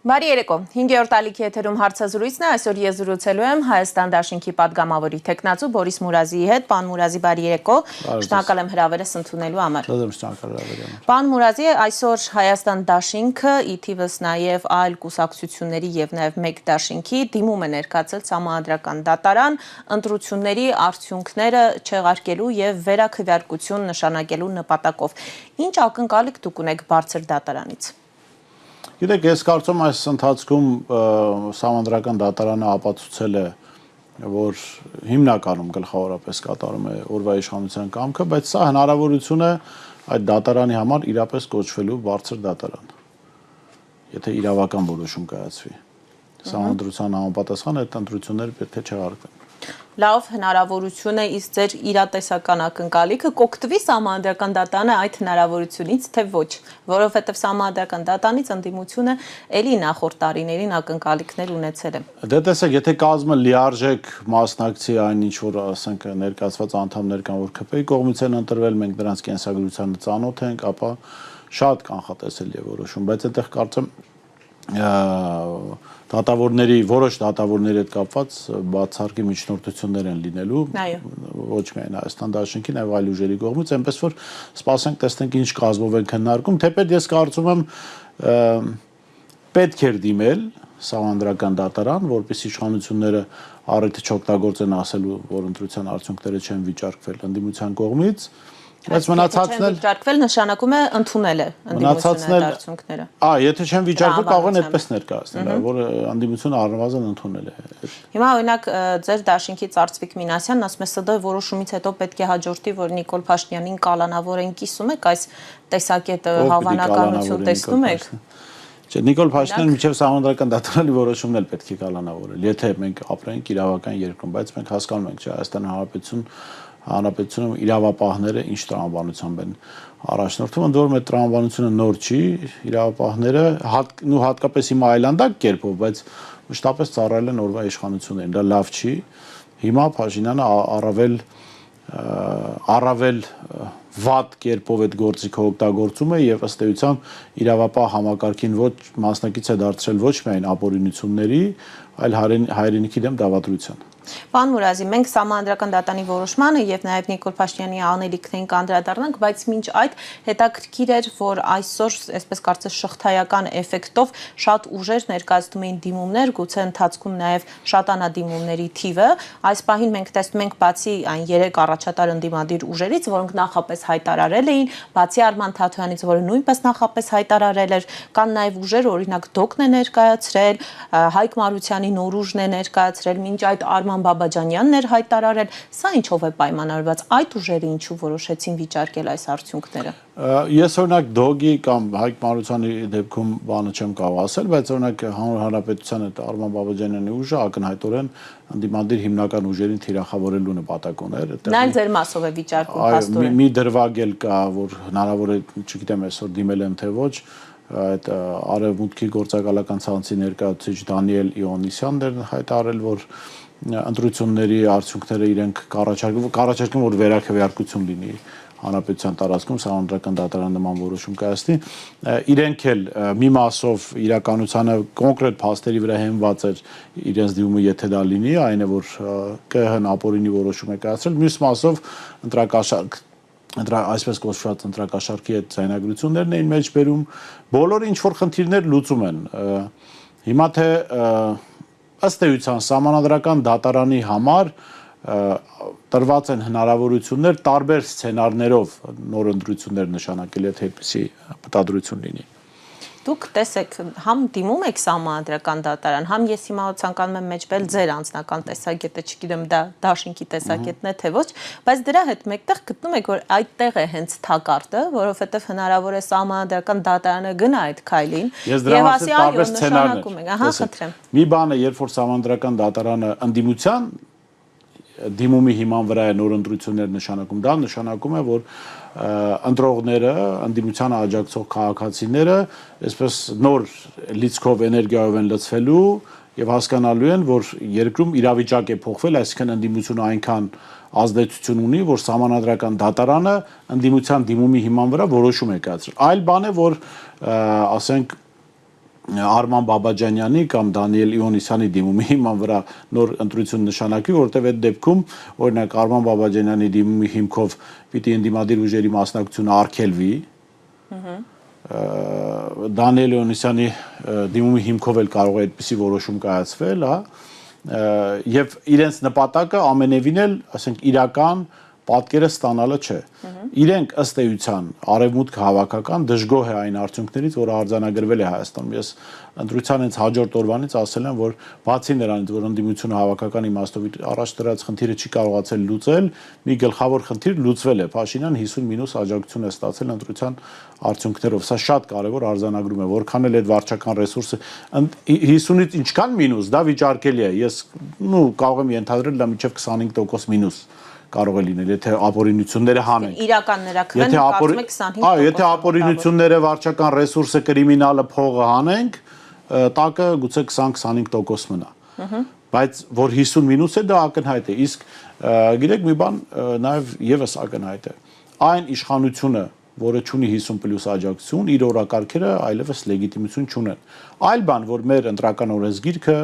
Բարի երեկո, 5-րդ ալիքի եթերում հարցազրույցն է, այսօր ես զրուցելու եմ Հայաստան դաշինքի պատգամավորի թեկնածու Բորիս Մուրազիի հետ, պան Մուրազի բարի երեկո, շնորհակալ եմ հրավերս ընդունելու համար։ Պան Մուրազի, այսօր Հայաստան դաշինքը, ի թիվս նաև այլ կուսակցությունների եւ նաև մեկ դաշինքի դիմում է ներկայացել Սահմանադրական դատարան, ընտրությունների արդյունքները չեղարկելու եւ վերաքվեարկություն նշանակելու նպատակով։ Ինչ ակնկալիք դուք ունեք բարձր դատարանից։ Գիտեք, ես կարծում այս ընթացքում Սահմանադրական դատարանը ապացուցել է, որ հիմնականում գլխավորապես կատարում է օրվա իշխանության կամքը, բայց սա հնարավորություն է այդ դատարանի համար իրապես կոչվելու բարձր դատարան, եթե իրավական որոշում կայացվի։ Սահմանադրության համապատասխան այդ ընտրությունները պետք է չեղարկվեն։ Լավ հնարավորություն է, իսկ ձեր իրատեսական ակնկալիքը կօգտվի Սահմանադրական դատարանը այդ հնարավորությունից, թե ոչ, որովհետև Սահմանադրական դատարանից ընդդիմությունը էլի նախորդ տարիներին ակնկալիքներ ունեցել է։ Դե տեսեք, եթե կազմը լիարժեք մասնակցի այն ինչ որ ասենք ներկայացված անդամներ կան, որ ԿՊ-ի կողմից են ընտրվել, մենք դրանց կենսագրությանը ծանոթ ենք, ապա շատ կանխատեսելի է որոշում, բայց այդտեղ կարծեմ դատավորների, որոշ դատավորների հետ կապված բացառկի միջնորդություններ են լինելու, ոչ միայն Հայաստան դաշինքի, նաև այլ ուժերի կողմից, այնպես որ սպասենք, տեսնենք ինչ կազմով են քննարկում, թեպետ ես կարծում եմ պետք էր դիմել Սահմանադրական դատարան, որպեսզի իշխանությունները առիթը չօգտագործեն ասելու, որ ընտրության արդյունքները չեն վիճարկվել ընդդիմության կողմից, բայց մնացածն էլ վիճարկվել նշանակում է ընդունել է ընդդիմությունը արդյունքները։ Եթե չեն վիճարկվել, կարող են այդպես ներկայացնել, որ ընդդիմությունը առնվազն ընդունել է։ Հիմա օրինակ ձեր դաշինքի Արծվիկ Մինասյանն ասում է, ՍԴ որոշումից հետո պետք է հաջորդի, որ Նիկոլ Փաշինյանին կալանավորեն, կիսում եք այս տեսակետը, հավանականություն տեսնում եք։ Չէ, Նիկոլ Փաշինյանը միջև Սահմանադրական դատարանի որոշումն էլ պետք է կալանավորել, եթե մենք ապրենք իրավական երկրում, բայց մենք հասկանում ենք, չէ, Հայաստան Հանրապետությունում իրավապահները ինչ տրամաբանությամբ են առաջնորդվում, ընդ որում այդ տրամաբանությունը նոր չի, իրավապահները հատկապես հիմա այլանդակ կերպով, բայց մշտապես ծառայել են օրվա իշխանություններին, դա լավ չի։ Հիմա Փաշինյանը առավել վատ կերպով այդ գործիքը օգտագործում է եւ ըստ էության իրավապահ համակարգին ոչ մասնակից է դարձրել ոչ միայն ապօրինությունների, այլ հայրենիքի դեմ դավադրության։ Պան Մուրազի, մենք Սահմանադրական դատարանի որոշմանը եւ նաեւ Նիկոլ Փաշինյանի անելիքներին կանդրադառնանք, բայց մինչ այդ հետաքրքիր էր, որ այսօր, այսպես կարծես շղթայական էֆեկտով շատ ուժեր ներկայացնում էին դիմումներ, գուցե ընթացքում նաեւ շատանա դիմումների թիվը։ Այս պահին մենք տեսնում ենք բացի այն 3 առաջատար ընդդիմադիր ուժերից, որոնք նախապես հայտարարել էին, բացի Արման Թաթոյանից, որը նույնպես նախապես հայտարարել էր, կան նաեւ ուժեր, օրինակ Դոկն է ներկայացրել, Հայկ Մարությանի նոր ուժն է ներկայացրել, մինչ այդ Արման Բաբաջանյանն էր հայտարարել, սա ինչով է պայմանավորված, այդ ուժերը ինչու որոշեցին վիճարկել այս արդյունքները։ Ես օրինակ Դոգի կամ Հայկ Մարությանի դեպքում բանը չեմ կարող ասել, բայց օրինակ Հանրապետության հետ Արման Բաբաջանյանի ուժը ակնհայտորեն ընդդիմադիր հիմնական ուժերին թիրախավորելու նպատակ ուներ։ Նա էլ ձեր մասով է վիճարկում փաստորեն։ Մի դրվագ էլ կա, որ հնարավոր է, չգիտեմ, այսօր դիմել եմ թե ոչ, այդ Արևմուտքի գործակալական ցանցի ներկայացուցիչ Դանիել Իոնիսյանն էր հայտարարել, որ ընտրությունների արդյունքները իրենք կառաջարկեն, որ վերաքվեարկություն լինի Հանրապետության տարածքում, Սահմանադրական դատարան նման որոշում կայացնի, իրենք էլ մի մասով իրականությանը կոնկրետ փաստերի վրա հենված էր իրենց դիմումը, եթե դա լինի, այն է, որ ԿՀ-ն ապօրինի որոշում է կայացրել, մյուս մասով ընտրակաշարք այսպես կոչված ընտրակաշարքի այդ ձայնագրություններն էին մեջ բերում, բոլորը ինչ որ խնդիրներ լուծում են։ Հիմա թե ըստ էության Սահմանադրական դատարանի համար տրված են հնարավորություններ տարբեր սցենարներով նոր ընտրություններ նշանակել, եթե այդպիսի մտադրություն լինի։ Դուք տեսեք, համ դիմում եք Սահմանադրական դատարան, համ ես հիմա ցանկանում եմ մեջբել ձեր անձնական տեսակետը, չգիտեմ դա դաշինքի տեսակետն է թե ոչ, բայց դրա հետ մեկտեղ գտնում եք, որ այդտեղ է հենց թակարդը, որովհետև հնարավոր է Սահմանադրական դատարանը գնա այդ քայլին եւ ասի այո, նշանակում եք, ահա, խնդրեմ։ Մի բան է, երբ որ Սահմանադրական դատարանը ընդդիմության դիմումի հիման վրա է նոր ընտրություններ նշանակում, դա նշանակում է, որ ընտրողները, ընդդիմությանը աջակցող քաղաքացիները այսպես նոր լիցքով էներգիայով են լցվելու եւ հասկանալու են, որ երկրում իրավիճակ է փոխվել, այսինքն ընդդիմությունը այնքան ազդեցություն ունի, որ Սահմանադրական դատարանը ընդդիմության դիմումի հիման վրա որոշում է կայացրել։ Այլ բան է, որ ասենք Արման Բաբաջանյանի կամ Դանիել Իոնիսյանի դիմումի հիման վրա նոր ընտրություն նշանակվի, որովհետև այդ դեպքում օրինակ Արման Բաբաջանյանի դիմումի հիմքով պիտի ընդդիմադիր ուժերի մասնակցությունը արգելվի։ Դանիել Իոնիսյանի դիմումի հիմքով էլ կարող է այդպիսի որոշում կայացվել, հա, եւ իրենց նպատակը ամենևին էլ, ասենք, իրական պատկերը ստանալը չէ։ Իրենք ըստ էության արևմուտքը հավաքական դժգոհ է այն արդյունքներից, որը արձանագրվել է Հայաստանում։ Ես ընտրության հենց հաջորդ օրվանից ասել եմ, որ բացի նրանից, որ ընդդիմությունը հավաքական իմաստով առաջ դրած խնդիրը չի կարողացել լուծել, մի գլխավոր խնդիր լուծվել է։ Փաշինյան 50- աջակցություն է ստացել ընտրության արդյունքներով։ Սա շատ կարևոր արձանագրում է, որքան էլ այդ վարչական ռեսուրսը 50-ից ինչքան մինուս, դա վիճարկելի է։ Ես կարող եմ ենթադրել դա մինչև 25% մինուս կարող է լինել, եթե ապօրինությունները հանենք։ Իրական ներակրեն կարծում եք 25%։ Եթե ապօրինությունները, վարչական ռեսուրսը, կրիմինալը, փողը հանենք, տակը գուցե 20-25% մնա։ Բայց որ 50 մինուս է, դա ակնհայտ է։ Իսկ գիտեք, մի բան նաև եւս ակնհայտ է։ Այն իշխանությունը, որը ունի 50+ աջակցություն, իր օրակարգերը այլևս լեգիտիմություն չունեն։ Այլ բան, որ մեր ընտրական օրենսգիրքը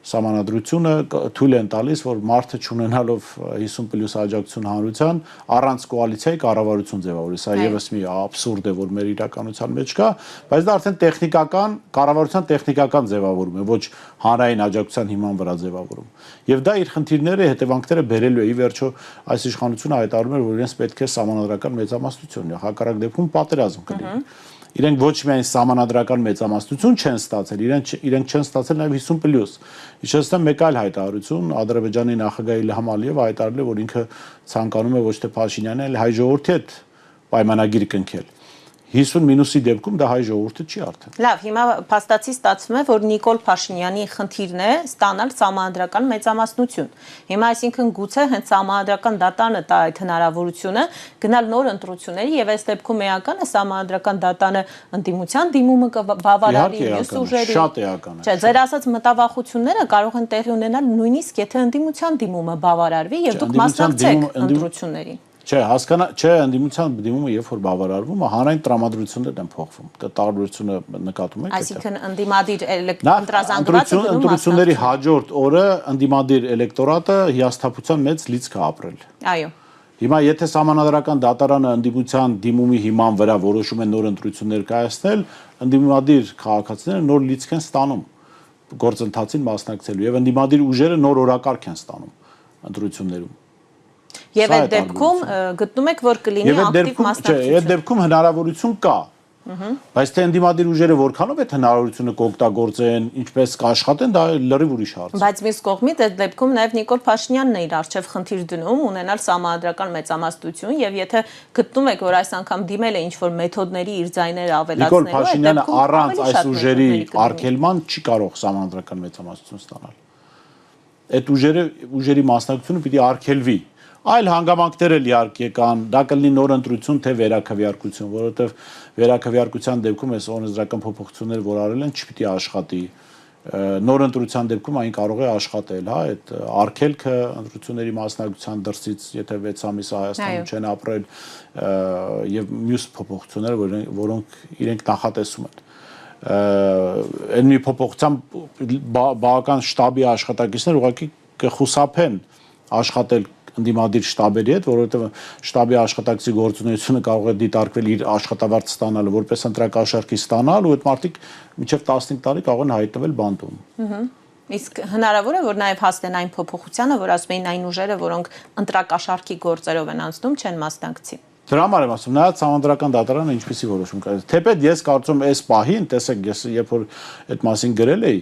Սահմանադրությունը թույլ են տալիս, որ մարդը չունենալով 50+ աջակցություն հանրության առանց կոալիցիայի կառավարություն ձևավորի։ Սա եւս մի աբսուրդ է, որ մեր իրականության մեջ կա, բայց դա արդեն տեխնիկական կառավարության տեխնիկական ձևավորում է, ոչ հանրային աջակցության հիման վրա ձևավորում։ Եվ դա իր խնդիրները, հետևանքները բերելու է։ Ի վերջո այս իշխանությունը հայտարարում էր, որ իրենց պետք է սահմանադրական մեծամասնություն, հակառակ դեպքում պատերազմ կլինի։ Իրենք ոչ միայն սահմանադրական մեծամասնություն չեն ստացել, իրենք չեն ստացել նաև 50+։ Իհարկե մեկ այլ հայտարարություն Ադրբեջանի նախագահ Իլհամ Ալիևը հայտարարել է, որ ինքը ցանկանում է ոչ թե Փաշինյանը, այլ հայ ժողովրդի հետ պայմանագիր կնքել։ 50- դեպքում դա հայ ժողովուրդը չի արդեն։ Լավ, հիմա փաստացի ստացվում է, որ Նիկոլ Փաշինյանի խնդիրն է ստանալ սահմանադրական մեծամասնություն։ Հիմա այսինքն գուցե հենց սահմանադրական դատանը տա այդ հնարավորությունը գնալ նոր ընտրությունների եւ այս դեպքում էական է սահմանադրական դատանը ընդդիմության դիմումը կբավարարի մյուս ուժերի։ Շատ էական է։ Չէ, ձեր ասած մտավախությունները կարող են տեղի ունենալ նույնիսկ եթե ընդդիմության դիմումը բավարարվի եւ դուք մասնակցեք ընտրություններին։ Չէ, չէ, ընդդիմության դիմումը երբ որ բավարարվում է, հանրային տրամադրություններն են փոխվում։ Դա տարբերությունը նկատում եք։ Այսինքն ընդդիմադիր ընտրազանգվածը ընտրությունների հաջորդ օրը ընդդիմադիր էլեկտորատը հիասթափության մեծ լիցք է ապրել։ Այո։ Հիմա եթե սահմանադրական դատարանը ընդդիմության դիմումի հիման վրա որոշում է նոր ընտրություններ կայացնել, ընդդիմադիր քաղաքացիները նոր լիցք են ստանում գործընթացին մասնակցելու եւ ընդդիմադիր ուժերը նոր օրակարգ են ստանում ընտրություններում։ Եվ այդ դեպքում գտնում եք, որ կլինի ակտիվ մասնակցություն։ Այդ դեպքում հնարավորություն կա։ Բայց թե ընդդիմադիր ուժերը որքանով այդ հնարավորությունը կօգտագործեն, ինչպես կաշխատեն, դա լրիվ ուրիշ հարց է։ Բայց մյուս կողմից այդ դեպքում նաև Նիկոլ Փաշինյանն է իր առջև խնդիր դնում ունենալ սահմանադրական մեծամասնություն եւ եթե գտնում եք, որ այս անգամ դիմել է ինչ-որ մեթոդների իր ձայները ավելացնելու, Նիկոլ Փաշինյանը առանց այս ուժերի արգելման չի կարող սահմանադրական մեծամասնություն ստանալ։ Այդ ուժերի մասնակցությունը պիտի արգելվի։ Այլ հանգամանքներ էլ իհարկե կան, դա կլինի նոր ընտրություն թե վերաքվեարկություն, որովհետև վերաքվեարկության դեպքում այս օրենսդրական փոփոխությունները, որ արել են, չպիտի աշխատի։ Նոր ընտրության դեպքում այն կարող է աշխատել, հա, այդ արգելքը ընտրությունների մասնակցության դրսից, եթե 6 ամիսը Հայաստանում չեն ապրել, եւ մյուս փոփոխությունները, որոնք իրենք նախատեսում են։ Այն մի փոփոխությամբ բավական շտաբի աշխատակիցներ ուղղակի կխուսափեն աշխատել ընդդիմադիր շտաբերի հետ, որովհետև շտաբի աշխատակցի գործունեությունը կարող է դիտարկվել իր աշխատավարձ ստանալը որպես ընտրակաշառքի ստանալ ու այդ մարդիկ մինչև 15 տարի կարող են հայտնվել բանտում։ Իսկ հնարավոր է, որ նաև հասնեն այն փոփոխությանը, որ ասում էին այն ուժերը, որոնք ընտրակաշառքի գործերով են անցնում, չեն մասնակցի։ Դրա համար եմ ասում, նայած Սահմանադրական դատարանը ինչպեսի որոշում կայացրել։ Թեպետ ես կարծում եմ այս պահին, տեսեք, ես երբ որ այդ մասին գրել էի,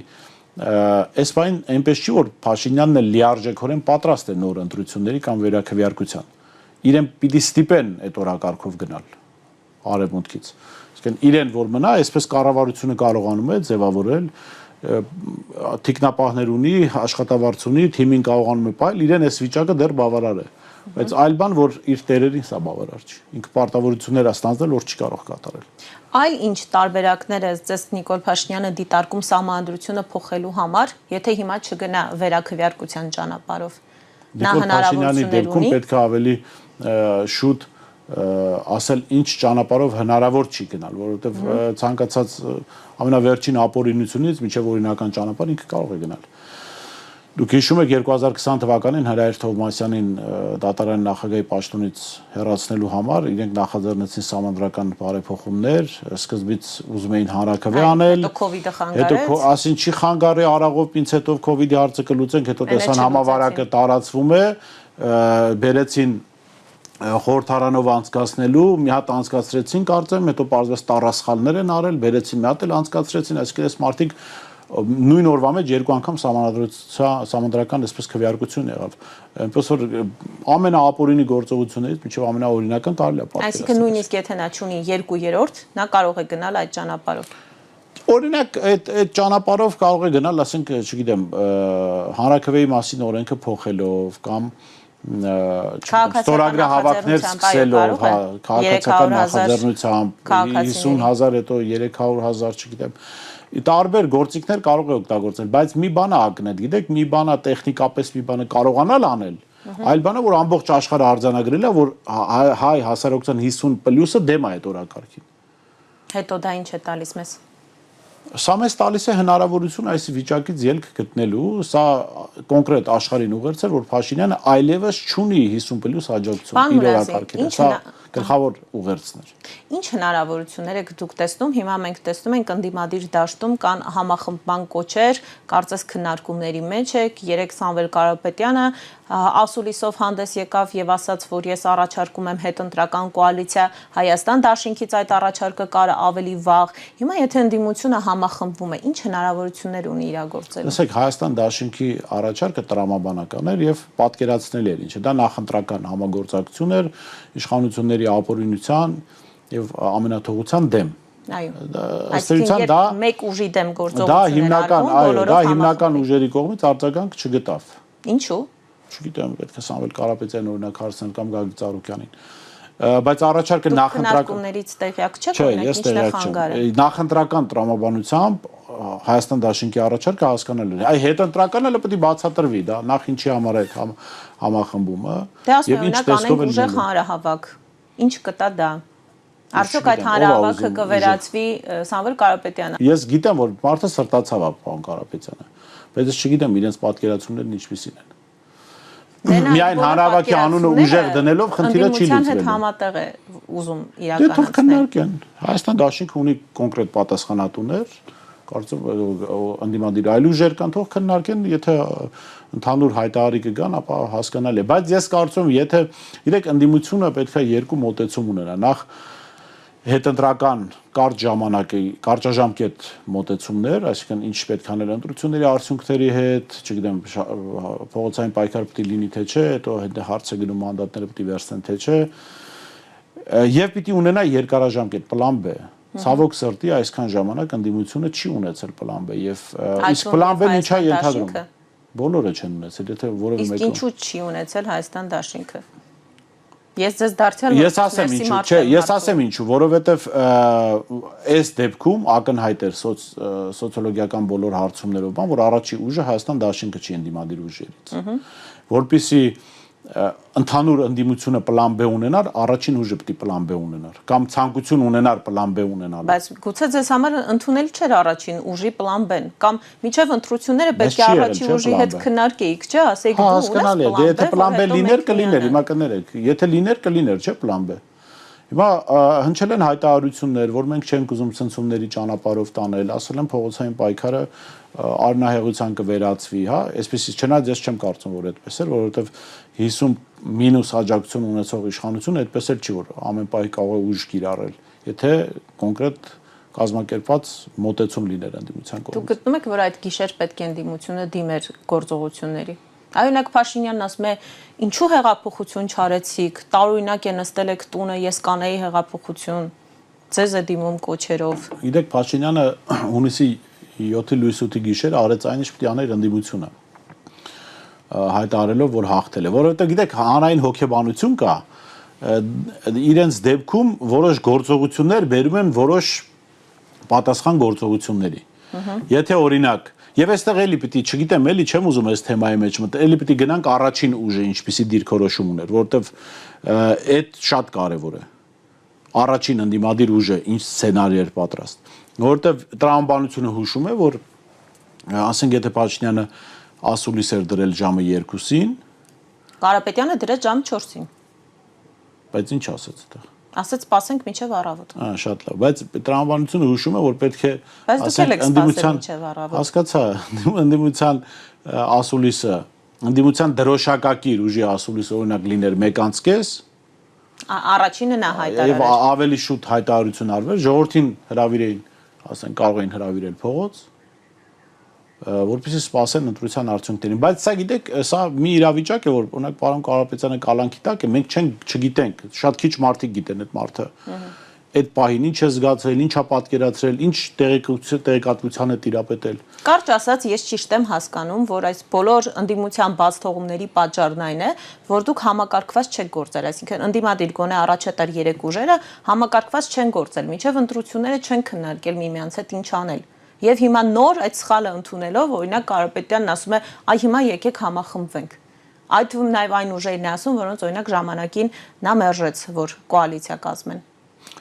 այս բան այնպես չի որ Փաշինյանն է լիարժեքորեն պատրաստ է նոր ընտրությունների կամ վերաքվեարկության։ Իրեն պիտի ստիպեն այդ օրակարգով գնալ արևմուտքից։ Իսկն իրեն որ մնա, այսպես կառավարությունը կարողանում է ձևավորել թիկնապահներ ունի, աշխատավարձ ունի, թիմին կարողանում է պայել, իրեն այս վիճակը դեռ բավարար է։ Բայց այլ բան որ իր տերերին սա բավարար չի։ Ինքը պարտավորություններ է ստանձնել, որ չի կարող կատարել։ Այլ ինչ տարբերակներ է ձեզ Նիկոլ Փաշինյանը դիտարկում սահմանադրությունը փոխելու համար, եթե հիմա չգնա վերաքվեարկության ճանապարհով։ Նա հնարավորություններ ունի։ Պետք է ավելի շուտ ասել ինչ ճանապարհով հնարավոր չի գնալ, որովհետև ցանկացած ամենավերջին ապօրինությունից մինչև օրինական ճանապարհ ինքը կարող է գնալ։ Դուք հիշում եք 2020 թվականին Հրայր Թովմասյանին դատարանի նախագահի պաշտոնից հեռացնելու համար իրենք նախաձեռնեցին սահմանադրական բարեփոխումներ, սկզբից ուզում էին հանրաքվե անել, հետո կոവിഡ്ը խանգարեց, հետո ասին չի խանգարի արաղով ինձ հետո կոവിഡ്ի հարցը կլուծենք, հետո տեսան համավարակը տարածվում է, բերեցին խորհրդարանով անցկացնելու, մի հատ անցկացրեցին կարծեմ, հետո պարզվեց տառասխալներ են արել, բերեցին մի հատ էլ անցկացրեցին, այսինքն այս մարդիկ նույն օրվա մեջ երկու անգամ սահմանադրական այսպես քվեարկություն եղավ։ Այնպես որ ամենաապօրինի գործողություններից մինչև ամենաօրինական կարելի է պատկերացնել։ Այսինքն նույնիսկ եթե նա չունի 2/3, նա կարող է գնալ այդ ճանապարհով։ Օրինակ այդ ճանապարհով կարող է գնալ, ասենք, չգիտեմ, հանրաքվեի մասին օրենքը փոխելով կամ ստորագրի հավաքներ սկսելով, քաղաքացիական նախաձեռնությամբ 50,000 հետո 300,000, չգիտեմ, տարբեր գործիքներ կարող է օգտագործել, բայց մի բան է ակնել, գիտեք, մի բան է տեխնիկապես մի բանը կարողանալ անել, այլ բան է, որ ամբողջ աշխարհը արձանագրել է, որ հայ հասարակության 50+-ը դեմ է այդ օրակարգին։ Հետո դա ինչ է տալիս մեզ։ Սա մեզ տալիս է հնարավորություն այս վիճակից ելք գտնելու, սա կոնկրետ աշխարհին ուղերձ էր, որ Փաշինյանը այլևս չունի 50+ աջակցություն իր օրակարգին, սա գլխավոր ուղերձն էր։ Ինչ հնարավորություններ եք դուք տեսնում, հիմա մենք տեսնում ենք ընդդիմադիր դաշտում կան համախմբման կոչեր, կարծես քննարկումների մեջ եք, երեք Սամվել Կարապետյանը ասուլիսով հանդես եկավ եւ ասաց, որ ես առաջարկում եմ հետընտրական կոալիցիա, Հայաստան դաշինքից այդ առաջարկը կար ավելի վաղ։ Հիմա եթե ընդդիմությունը համախմբվում է, ինչ հնարավորություններ ունի իրագործելու։ Տեսեք, Հայաստան դաշինքի առաջարկը տրամաբանական էր եւ պատկերացնել էր ինչը, դա նախընտրական համագործակցություն էր իշխանությունների ապօրինության եւ ամենաթողության դեմ։ Այո։ Այսինքն դա մեկ ուժի դեմ գործողություններ դա հիմնական ուժերի կողմից արձագանք չգտավ։ Ինչու՞։ Չգիտեմ, պետք է Սամվել Կարապետյանին օրինակ հարցնել կամ Գագիկ Ծառուկյանին։ Բայց առաջարկը նախընտրակումներից տեղյակ չեք, օրինակ ինչն է խանգարել։ Նախընտրական տրամաբանությամբ Հայաստան դաշինքի առաջարկը հասկանալի է։ Այ հետընտրականը էլ պետք է բացատրվի, դա նախ ինչի համար է համախմբումը եւ ինչ տեսքով է ուժեղ հանրահավաք։ Ինչ կտա դա։ Արդյոք այդ հանրահավաքը կվերածվի Սամվել Կարապետյանը։ Ես գիտեմ, որ մարդը սրտացավ է պարոն Կարապետյանը, բայց ես չգիտեմ իրենց պատկերացումներն ինչպիսին են։ Միայն հանրահավաքի անունը ուժեղ դնելով խնդիրը չի լուծվելու։ Հետ համատեղ է ուզում իրականացնել։ Դե թող քննարկեն։ Հայաստան դաշինքը ունի կոնկրետ պատասխանատուներ, կարծում ընդդիմադիր այլ ուժեր կան, թող քննարկեն, եթե ընդհանուր հայտարարի կգան, ապա հասկանալի է։ Բայց ես կարծում եմ, եթե իրեք ընդդիմությունը պետք է երկու մոտեցում ունենա։ Նախ հետընտրական կարճաժամկետ մոտեցումներ, այսինքն ինչ պետք է անել ընտրությունների արդյունքների հետ, չգիտեմ, փողոցային պայքար պետք է լինի թե չէ, հետո հարցը գնում մանդատները պետք է վերցնեն թե չէ, եւ պիտի ունենա երկարաժամկետ պլան B։ Ցավոք սրտի այսքան ժամանակ ընդդիմությունը չի ունեցել պլան B եւ իսկ պլան B-ն ինչա ենթադրում։ Բոլորը չեն ունեցել, եթե որևէ մեկը։ Իսկ ինչու չի ունեցել Հայաստան դաշինքը։ Ես ձեզ դարձյալ ես ասեմ ինչու, որովհետև այս դեպքում ակնհայտ էր սոցիոլոգիական բոլոր հարցումներով, որ առաջի ուժը Հայաստան դաշինքը չի ընդդիմադիր ուժերից, որպեսզի ընդհանուր ընդդիմությունը պլան B ունենար, առաջին ուժը պետք է պլան B ունենար, կամ ցանկություն ունենար պլան B ունենալ։ Բայց գուցե ձեզ համար ընդունել չէր առաջին ուժի պլան B-ն, կամ միջև ընտրությունները պետք է առաջին ուժի հետ քննարկեիք, չէ՞, ասեիք դու ունես պլան B, եթե պլան B լիներ կլիներ, հիմա կներեք, եթե լիներ կլիներ, չէ՞ պլան B։ Հիմա հնչել են հայտարարություններ, որ մենք չենք ուզում ցնցումների ճանապարհով տանել, ասել են փողոցային պայքարը արնահեղության կվերածվի, հա, այսպեսից չնայած ես չեմ կարծում, որ այդպես էր, որովհետև 50- աջակցություն ունեցող իշխանությունը այդպես էլ չի, որ ամեն պահի կարող է ուժ կիրառել, եթե կոնկրետ կազմակերպված մոտեցում լիներ ընդդիմության կողմից։ Դուք գտնում եք, որ այդ գիշեր պետք է ընդդիմությունը դիմեր գործողությունների։ Այօնակ Փաշինյանն ասում է, ինչու հեղափոխություն չարեցիք, տարօրինակ է նստել եք տունը, ես կանեի հեղափոխություն, ձեզ է դիմում կոչերով։ Գիտեք, Փաշինյանը հունիսի 7-ի լույս 8-ի գիշեր արեց այն, ինչ պետք է աներ ընդդիմությունը, հայտարարելով, որ հաղթել է, որովհետև գիտեք, հանրային հոգեբանություն կա, իրենց դեպքում որոշ գործողություններ բերում են որոշ պատասխան գործողությունների։ Եթե օրինակ Եվ այստեղ էլի պիտի, չգիտեմ, էլի չեմ ուզում այս թեմայի մեջ մտնել, էլի պիտի գնանք առաջին ուժը, ինչպիսի դիրքորոշում ուներ, որովհետև այդ շատ կարևոր է։ Առաջին ընդդիմադիր ուժը ինչ սցենարի էր պատրաստ։ Որովհետև տրամաբանությունը հուշում է, որ ասենք եթե Փաշինյանը ասուլիս էր դրել ժամը 2-ին, Կարապետյանը դրեց ժամը 4-ին։ բայց ինչ ասեց այդտեղ։ Ասեց սպասենք մինչև առավոտ։ Շատ լավ, բայց տրամաբանությունը հուշում է, որ պետք է հասկացա, ընդդիմության ասուլիսը, ընդդիմության դրոշակակիր ուժի ասուլիսը օրինակ լիներ 1.5 Առաջինը նա հայտարարել եւ ավելի շուտ հայտարարություն արվեր, ժողովրդին հրավիրեին, ասենք կարող էին հրավիրել փողոց, որպեսզի սպասեն ընտրության արդյունքներին, բայց սա գիտեք, սա մի իրավիճակ է, որ օրինակ պարոն Կարապետյանը կալանքի տակ է, մենք չգիտենք, շատ քիչ մարդիկ գիտեն այդ մարդը։ Այդ պահին ինչ է զգացել, ինչ է պատկերացրել, ինչ տեղեկատվության է տիրապետել։ Կարճ ասած, ես ճիշտ եմ հասկանում, որ այս բոլոր ընդդիմության բաց թողումների պատճառն այն է, որ դուք համակարգված չեք գործել, այսինքն ընդդիմադիր գոնե առաջատար 3 ուժերը համակարգված չեն գործել, մինչև ընտրությունները չեն քննարկել միմյանց հետ ինչ անել։ Եվ հիմա նոր այդ սխալը ընդունելով, օրինակ Կարապետյանն ասում է, այ հիմա եկեք համախմբվենք։ Այդ թվում նաև այն ուժերն է ասում, որոնց օրինակ ժամանակին նա մերժեց, որ կոալիցիա կազմեն։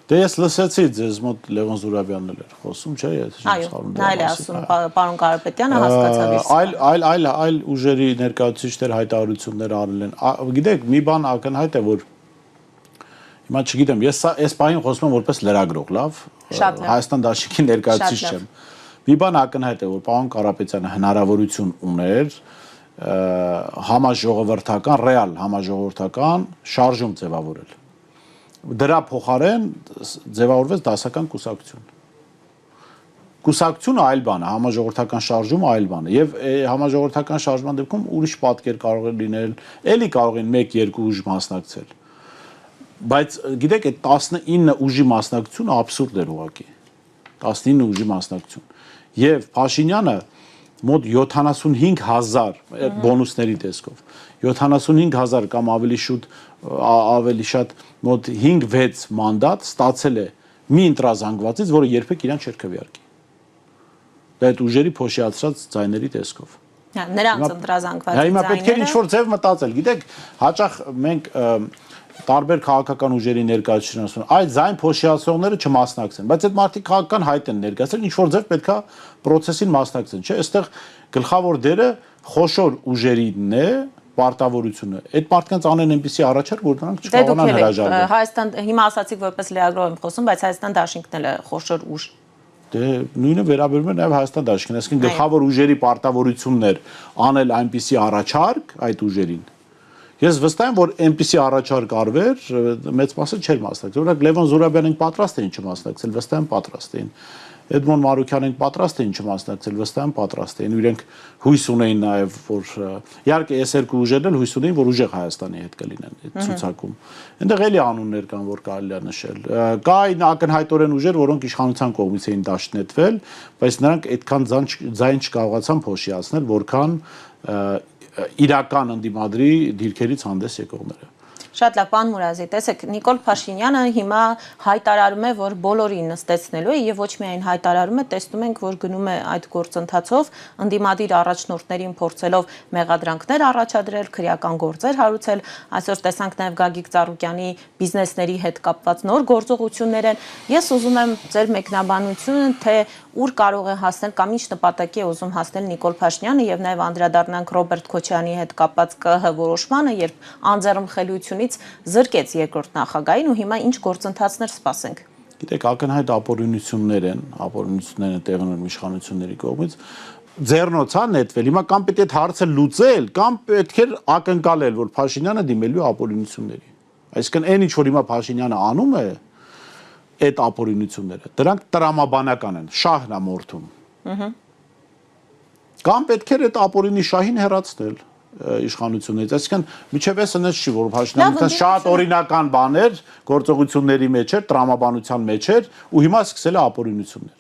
Դե ես լսեցի ձեզ մոտ Լևոն Զուրաբյանն էր խոսում, չէ՞, ես Այո, նա էլ է ասում, պարոն Կարապետյանը հասկացավ իր այլ ուժերի ներկայացուցիչներ հայտարարություններ արել են։ Գիտեք, մի բան ակնհայտ է, որ հիմա չգիտեմ, ես այս պահին խոսում եմ որպես լրագրող, լավ, Հայաստան Դաշնքի ներկայացուցիչ չեմ։ Մի բան ակնհայտ է, որ պարոն Կարապետյանը հնարավորություն ուներ համաժողովրդական, ռեալ համաժողովրդական շարժում ձևավորել։ Դրա փոխարեն ձևավորվեց դասական կուսակցություն։ Կուսակցությունը այլ բան է, համաժողովրդական շարժումը այլ բան է, եւ համաժողովրդական շարժման դեպքում ուրիշ պատկեր կարող է լինել, էլի կարող են 1-2 ուժ մասնակցել։ Բայց գիտեք, այդ 19 ուժի մասնակցությունը աբսուրդ էր ուղղակի։ 19 ուժի մասնակցություն։ Եվ Փաշինյանը մոտ 75000 բոնուսների տեսքով 75000 կամ ավելի շատ մոտ 5-6 մանդատ ստացել է մի ընտրազանգվածից, որը երբեք իրան չէր քվեարկի։ Դա այդ ուժերի փոշիացած ձայների տեսքով։ Նրանց ընտրազանգվածի ձայները։ Հիմա պետք է ինչ-որ ձև մտածել։ Գիտեք, հաճախ մենք տարբեր քաղաքական ուժերի ներկայացուցիչներ ասում են, այդ ձայն փոշիացողները չմասնակցեն, բայց այդ մարդիկ քաղաքական հայտ են ներկայացրել, ինչ որ ձև պետքա process-ին մասնակցեն, չէ՞, այստեղ գլխավոր դերը խոշոր ուժերին է, պարտավորությունը։ Այդ մարդկանց անեն այնպեսի առաջարկ, որ նրանք չկարողանան հրաժարվել։ Հայաստան հիմա ասացիք որպես լրագրող եմ խոսում, բայց Հայաստան Դաշինքն էլ է խոշոր ուժ։ Դե նույնը վերաբերում է նաև Հայաստան Դաշնքին, այսինքն գլխավոր ուժերի պարտավորությունն էր անել այնպեսի առաջարկ այդ ուժերին։ Ես վստահ եմ, որ այնպեսի առաջարկ արվեր, մեծ մասը չէր մասնակցել։ Օրինակ Լևոն Զուրաբյանին պատրաստ էին չմասնակցել, վստահ եմ պատրաստ էին։ Էդմոն Մարուքյանին պատրաստ էին չմասնակցել, վստահ եմ պատրաստ էին։ Իրենք հույս ունեին նաև, որ իհարկե այս երկու ուժերն էլ հույս ունեին, որ ուժեղ Հայաստանի հետ կլինեն այդ ցուցակում։ Այնտեղ էլի անուններ կան, որ կարելի է նշել։ Կա այն ակնհայտորեն ուժեր, որոնք իշխանության կողմից էին դաշնետվել, բայց նրանք այդքան ձայն չկարողացան փոշիացնել, որքան իրական ընդդիմադրի դիրքերից հանդես եկողները։ Շատ լավ, պարոն Մուրազի, տեսեք, Նիկոլ Փաշինյանը հիմա հայտարարում է, որ բոլորին նստեցնելու է եւ ոչ միայն հայտարարում է, տեսնում ենք, որ գնում է այդ գործընթացով, ընդդիմադիր առաջնորդներին փորձելով մեղադրանքներ առաջադրել, քրեական գործեր հարուցել, այսօր տեսանք նաեւ Գագիկ Ծառուկյանի բիզնեսների հետ կապված նոր գործողություններ են։ Ես ուզում եմ ձեր մեկնաբանությունը, թե ուր կարող է հասնել կամ ինչ նպատակի է ուզում հասնել Նիկոլ Փաշինյանը եւ նաեւ անդրադառնանք Ռոբերտ Քոչարյանի հետ կապված ԿՀ որոշմանը, երբ անձեռնխելիությունից զրկեց երկրորդ նախագահին ու հիմա ինչ գործընթացներ սպասենք։ Գիտեք, ակնհայտ ապօրինություններ են տեղի ունենում իշխանությունների կողմից։ Ձեռնոցա նետվել, հիմա կամ պետք է այդ հարցը լուծել, կամ պետք է ակնկալել, որ Փաշինյանը դիմելու է ապօրինությունների։ Այսինքն այն ինչ որ հիմա Փաշինյանը անում է, այդ ապօրինությունները, դրանք տրամաբանական են, շահն է մորթում։ Կամ պետք է այդ ապօրինի շահին հեռացնել իշխանություններից, այսինքն միջև էս այնպես չի, որ Փաշինյանը շատ օրինական բաներ գործողությունների մեջ էր, տրամաբանության մեջ էր ու հիմա սկսել է ապօրինություններ։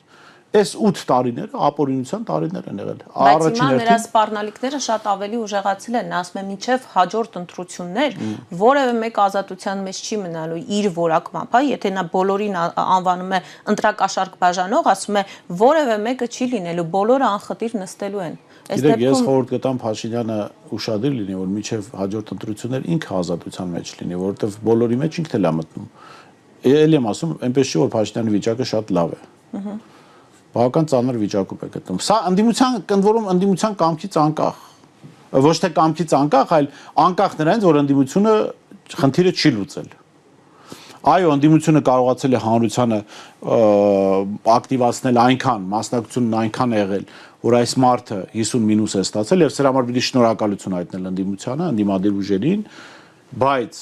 Այս 8 տարիները ապօրինության տարիներ են եղել։ Բայց հիմա նրա սպառնալիքները շատ ավելի ուժեղացել են, ասում եմ, մինչև հաջորդ ընտրություններ որևէ մեկ ազատության մեջ չի մնալու իր որակմամբ, հա, եթե նա բոլորին անվանում է ընտրակաշառք բաժանող, ասում է որևէ մեկը չի լինելու, բոլորը անխտիր նստելու են։ Գիտեք, ես խորհուրդ կտամ Փաշինյանը ուշադիր լինի, որ մինչև հաջորդ ընտրություններ ինքը ազատության մեջ լինի, որովհետև բոլորի մեջ ինքն էլ է մտնում։ Էլի եմ ասում, այնպես չի որ Փաշինյանի վիճակը շատ լավ է։ Բավական ծանր վիճակում է գտնվում։ Սա ընդդիմության կնդորում ընդդիմության կամքից անկախ, ոչ թե կամքից անկախ, այլ անկախ նրանից, որ ընդդիմությունը խնդիրը չի լուծել։ Այո, ընդդիմությունը կարողացել է հանրությանը ակտիվացնել այնքան, մասնակցությունն այնքան եղել, որ այս մարդը 50- է ստացել եւ սրա համար պիտի շնորհակալություն հայտնել ընդդիմությանը, ընդդիմադիր ուժերին, բայց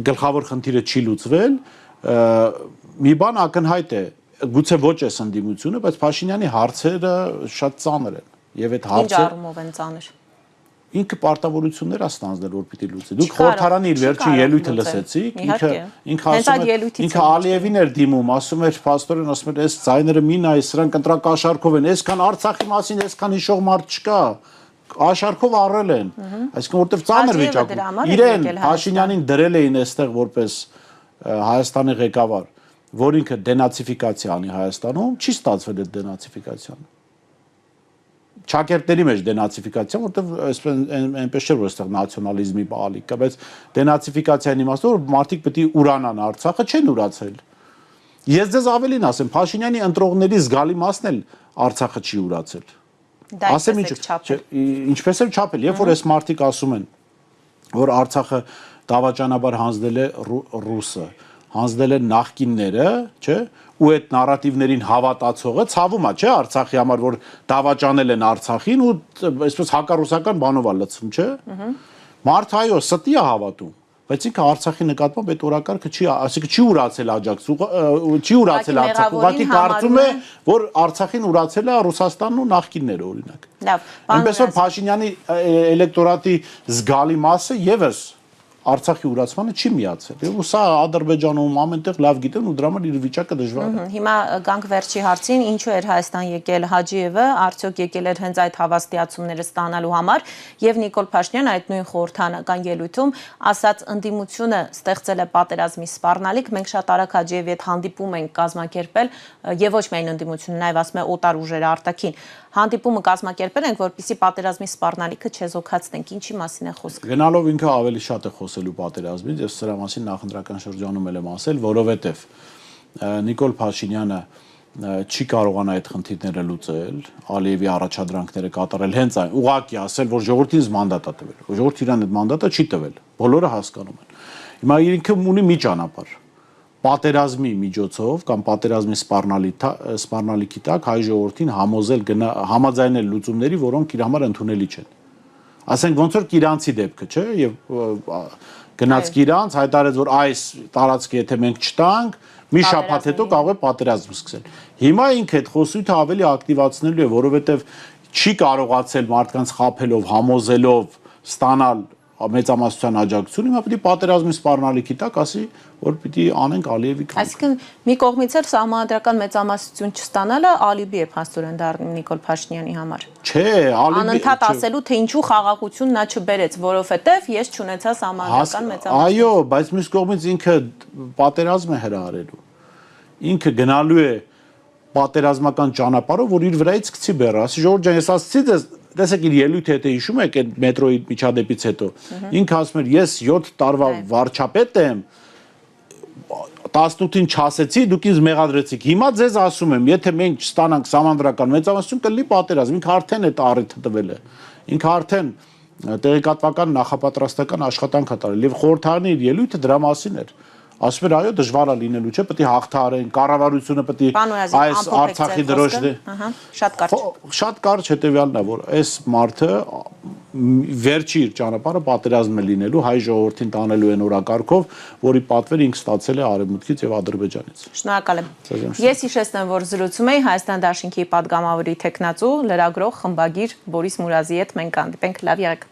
գլխավոր խնդիրը չի լուծվել, մի բան ակնհայտ է, գուցե ոչ էս ընդդիմությունը, բայց Փաշինյանի հարցերը շատ ծանր են եւ այդ հարցերը Ինչ առումով են ծանր։ Ինքը պարտավորություններ է ստանձնել, որ պիտի լուծի։ Դուք խորհրդարանի իր վերջին ելույթը լսեցիք, ինքը Ալիևին էր դիմում, ասում էր, պաստորեն ասում էր, այս ձայները մի նայ, սրանք ընտրակաշառքով են, այսքան Արցախի մասին, այսքան հիշող մարդ չկա, աշառքով առել են։ Այսինքն որտեվ ծանր վիճակում իրեն Փաշինյանին դրել էին այստեղ որպես Հայաստանի ղեկավար, որ ինքը դենացիֆիկացիա անի Հայաստանում, չի ստացվել այդ դենացիֆիկացիան։ Չակերտների մեջ դենացիֆիկացիա, որտեղ այնպես չէ որ այստեղ նացիոնալիզմի բաղալիք կա, բայց դենացիֆիկացիայի իմաստով որ մարդիկ պետք է ուրանան Արցախը, չեն ուրացել։ Ես ձեզ ավելին ասեմ, Փաշինյանի ընտրողների զգալի մասն էլ Արցախը չի ուրացել։ Ասեմ ինչպես է չափել, երբ որ այս մարդիկ ասում են, որ Արցախը դավաճանաբար հանձնել է ռուսը, հանձնել են նախկինները, չէ՞, ու այդ նարատիվներին հավատացողը ցավում է, չէ՞, Արցախի համար, որ դավաճանել են Արցախին ու այսպես հակառուսական բանով է լցվում, չէ՞։ Մարդը այո, ստի է հավատում, բայց ինքը Արցախի նկատմամբ այդ օրակարգը չի, ասիկա չի ուրացել չի ուրացել Արցախը, ուղղակի կարծում է, որ Արցախին ուրացել է Ռուսաստանն ու նախկինները օրինակ։ Լավ, այնպես որ Փաշինյանի էլեկտորատի զգալի մասը եւս Արցախի ուրացմանը չի միացել։ Ու սա Ադրբեջանում ամենտեղ լավ գիտեն ու դրա համար իր վիճակը դժվար է։ Հիմա գանք վերջի հարցին, ինչու էր Հայաստան եկել Հաջիևը, արդյոք եկել էր հենց այդ հավաստիացումները ստանալու համար, եւ Նիկոլ Փաշինյանը այդ նույն խորհրդանական ելույթում ասաց ընդդիմությունը ստեղծել է պատերազմի սպառնալիք, մենք շատ արագ Հաջիևի հետ հանդիպում ենք կազմակերպել եւ ոչ միայն ընդդիմությունը, նաեւ ասում է օտար ուժերը արտաքին հանդիպումը կազմակերպել ենք, որպեսզի պատերազմի սպառնալիքը չեզոքացնենք, ինչի մասին է խոսքը։ Գնալով ինքը ավելի շատ է խոսելու պատերազմից, ես սրա մասին նախընտրական շրջանում եմ ասել, որովհետև Նիկոլ Փաշինյանը չի կարողանա այդ խնդիրները լուծել, Ալիևի առաջադրանքները կատարել հենց այն, ուղղակի ասել, որ ժողովրդին մանդատ է տվել, որ ժողովուրդը իրան այդ մանդատը չի տվել, բոլորը հասկանում են։ Հիմա ինքը ունի մի ճանապարհ պատերազմի միջոցով կամ պատերազմի սպառնալիքի տակ հայ ժողովրդին համաձայնել լուծումների, որոնք իր համար ընդունելի չեն։ Ասենք ոնց որ Կիրանցի դեպքը, չէ՞, եւ գնաց Կիրանց, հայտարարեց, որ այս տարածքը եթե մենք չտանք, մի շաբաթ հետո կարող է պատերազմ սկսել։ Հիմա ինքը այդ խոսույթը ավելի ակտիվացնելու է, որովհետեւ չի կարողացել մարդկանց խաբելով, համոզելով ստանալ մեծամասնության աջակցություն, հիմա պիտի պատերազմի սպառնալիքի տակ ասի, որ պիտի անենք Ալիևի կամքը։ Այսինքն մի կողմից էլ սահմանադրական մեծամասնություն չստանալը ալիբի է փաստորեն դառնում Նիկոլ Փաշինյանի համար։ Չէ, ալիբի անընդհատ ասելու, թե ինչու խաղաղություն նա չբերեց, որովհետև ես չունեցա սահմանադրական մեծամասնություն։ Այո, բայց մյուս կողմից ինքը պատերազմ է հրահարելու։ Ինքը գնալու է պատերազմական ճանապարհով, որ իր վրայից գցի բեռը։ Ասի Ժորժ ջան, ես ասացի դες տեսեք իր ելույթը եթե հիշում եք այդ մետրոյի միջադեպից հետո ինքը ասում էր ես 7 տարվա վարչապետ եմ 18-ին չասեցի դուք ինձ մեղադրեցիք հիմա ձեզ ասում եմ եթե մենք չստանանք սահմանադրական մեծամասնություն կլինի պատերազմ ինքը արդեն այդ առիթը տվել է ինքը արդեն տեղեկատվական նախապատրաստական աշխատանք է տարել եւ խորհրդարանի իր ելույթը դրա մասին էր ասում էր այո դժվար է լինելու չէ պետք է հաղթահարեն կառավարությունը պետք է այս Արցախի դրոշը շատ կարճ հետեւյալն է որ այս մարդը վերջի իր ճանապարհը պատերազմը լինելու հայ ժողովրդին տանելու են օրակարգով որի պատվերը ինքը ստացել է արևմուտքից եւ Ադրբեջանից շնորհակալ եմ ես հիշեցնեմ որ զրուցում էի Հայաստան Դաշինքի պատգամավորի տեխնացու լրագրող խմբագիր Բորիս Մուրազի հետ մենք հանդիպենք լավ եղեք